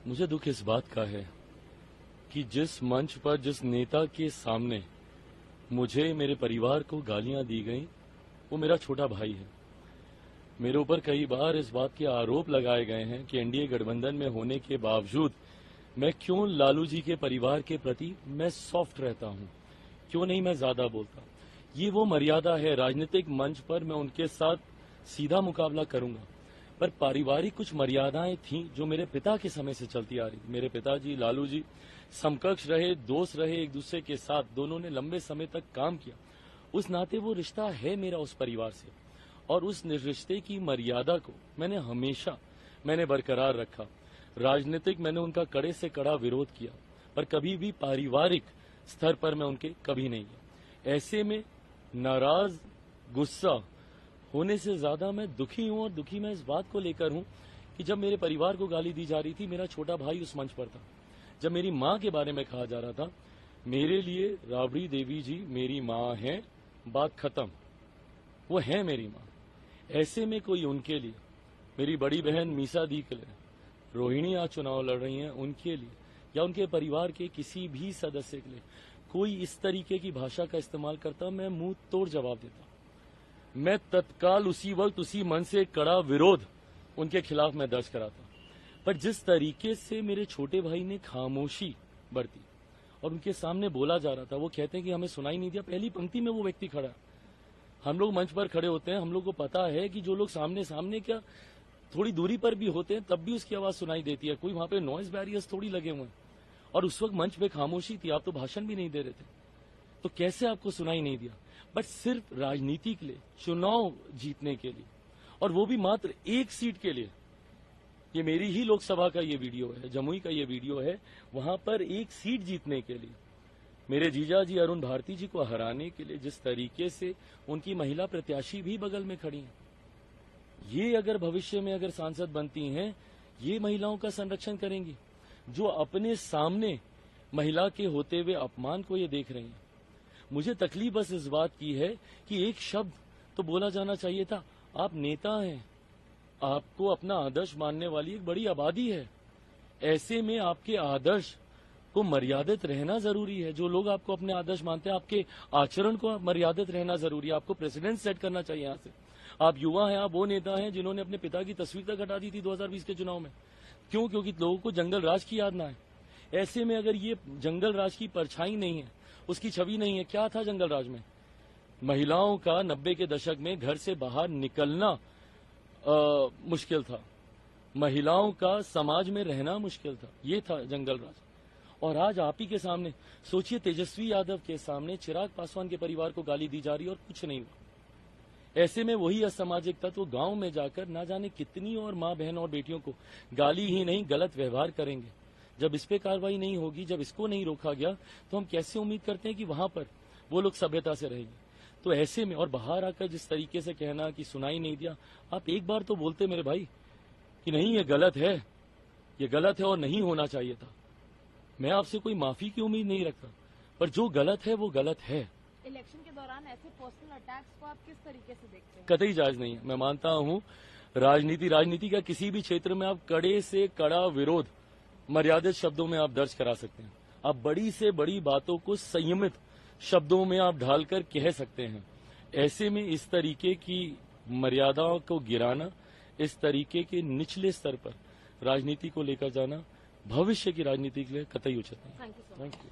मुझे दुख इस बात का है कि जिस मंच पर जिस नेता के सामने मुझे मेरे परिवार को गालियां दी गईं, वो मेरा छोटा भाई है। मेरे ऊपर कई बार इस बात के आरोप लगाए गए हैं कि एनडीए गठबंधन में होने के बावजूद मैं क्यों लालू जी के परिवार के प्रति मैं सॉफ्ट रहता हूं, क्यों नहीं मैं ज्यादा बोलता। ये वो मर्यादा है, राजनीतिक मंच पर मैं उनके साथ सीधा मुकाबला करूंगा, पर पारिवारिक कुछ मर्यादाएं थीं जो मेरे पिता के समय से चलती आ रही। मेरे पिताजी लालू जी समकक्ष रहे, दोस्त रहे एक दूसरे के साथ, दोनों ने लंबे समय तक काम किया। उस नाते वो रिश्ता है मेरा उस परिवार से, और उस रिश्ते की मर्यादा को मैंने बरकरार रखा। राजनीतिक मैंने उनका कड़े से कड़ा विरोध किया, पर कभी भी पारिवारिक स्तर पर मैं उनके कभी नहीं गया। ऐसे में नाराज, गुस्सा होने से ज्यादा मैं दुखी हूं, और दुखी मैं इस बात को लेकर हूं कि जब मेरे परिवार को गाली दी जा रही थी, मेरा छोटा भाई उस मंच पर था। जब मेरी मां के बारे में कहा जा रहा था, मेरे लिए राबड़ी देवी जी मेरी मां हैं, बात खत्म, वो है मेरी मां। ऐसे में कोई उनके लिए, मेरी बड़ी बहन मीसा दी के लिए, रोहिणी आज चुनाव लड़ रही हैं, उनके लिए या उनके परिवार के किसी भी सदस्य के लिए कोई इस तरीके की भाषा का इस्तेमाल करता, मैं मुंह तोड़ जवाब देता। मैं तत्काल उसी वक्त उसी मन से कड़ा विरोध उनके खिलाफ मैं दर्ज कराता। पर जिस तरीके से मेरे छोटे भाई ने खामोशी बरती और उनके सामने बोला जा रहा था, वो कहते हैं कि हमें सुनाई नहीं दिया। पहली पंक्ति में वो व्यक्ति खड़ा है। हम लोग मंच पर खड़े होते हैं, हम लोग को पता है कि जो लोग सामने क्या थोड़ी दूरी पर भी होते हैं, तब भी उसकी आवाज सुनाई देती है। कोई वहां पे नॉइज बैरियर्स थोड़ी लगे हुए हैं, और उस वक्त मंच पे खामोशी थी, आप तो भाषण भी नहीं दे रहे थे, तो कैसे आपको सुनाई नहीं दिया। बट सिर्फ राजनीति के लिए, चुनाव जीतने के लिए, और वो भी मात्र एक सीट के लिए। ये मेरी ही लोकसभा का ये वीडियो है, जमुई का ये वीडियो है, वहां पर एक सीट जीतने के लिए मेरे जीजा जी अरुण भारती जी को हराने के लिए जिस तरीके से उनकी महिला प्रत्याशी भी बगल में खड़ी हैं, ये अगर भविष्य में अगर सांसद बनती हैं, ये महिलाओं का संरक्षण करेंगी जो अपने सामने महिला के होते हुए अपमान को ये देख रही हैं। मुझे तकलीफ बस इस बात की है कि एक शब्द तो बोला जाना चाहिए था। आप नेता हैं, आपको अपना आदर्श मानने वाली एक बड़ी आबादी है। ऐसे में आपके आदर्श को मर्यादित रहना जरूरी है। जो लोग आपको अपने आदर्श मानते हैं, आपके आचरण को मर्यादित रहना जरूरी है। आपको प्रेसिडेंट सेट करना चाहिए। यहाँ से आप युवा हैं, आप वो नेता हैं जिन्होंने अपने पिता की तस्वीर तक हटा दी थी 2020 के चुनाव में। क्यों? क्योंकि लोगों को जंगल राज की याद ना है। ऐसे में अगर ये जंगल राज की परछाई नहीं है, उसकी छवि नहीं है, क्या था जंगल राज में? महिलाओं का 90 के दशक में घर से बाहर निकलना मुश्किल था, महिलाओं का समाज में रहना मुश्किल था, ये था जंगल राज। और आज आप ही के सामने सोचिए, तेजस्वी यादव के सामने चिराग पासवान के परिवार को गाली दी जा रही है और कुछ नहीं हुआ। ऐसे में वही असामाजिक तत्व गांव में जाकर ना जाने कितनी और मां बहन और बेटियों को गाली ही नहीं गलत व्यवहार करेंगे। जब इस पे कार्रवाई नहीं होगी, जब इसको नहीं रोका गया, तो हम कैसे उम्मीद करते हैं कि वहां पर वो लोग सभ्यता से रहेंगे। तो ऐसे में और बाहर आकर जिस तरीके से कहना कि सुनाई नहीं दिया, आप एक बार तो बोलते मेरे भाई कि नहीं ये गलत है, ये गलत है और नहीं होना चाहिए था। मैं आपसे कोई माफी की उम्मीद नहीं रखता, पर जो गलत है वो गलत है। इलेक्शन के दौरान ऐसे पर्सनल अटैक्स को आप किस तरीके से देखते हैं? कतई जायज नहीं है। मैं मानता हूं राजनीति का किसी भी क्षेत्र में आप कड़े से कड़ा विरोध मर्यादित शब्दों में आप दर्ज करा सकते हैं। आप बड़ी से बड़ी बातों को संयमित शब्दों में आप ढालकर कह सकते हैं। ऐसे में इस तरीके की मर्यादाओं को गिराना, इस तरीके के निचले स्तर पर राजनीति को लेकर जाना भविष्य की राजनीति के लिए कतई उचित नहीं। Thank you.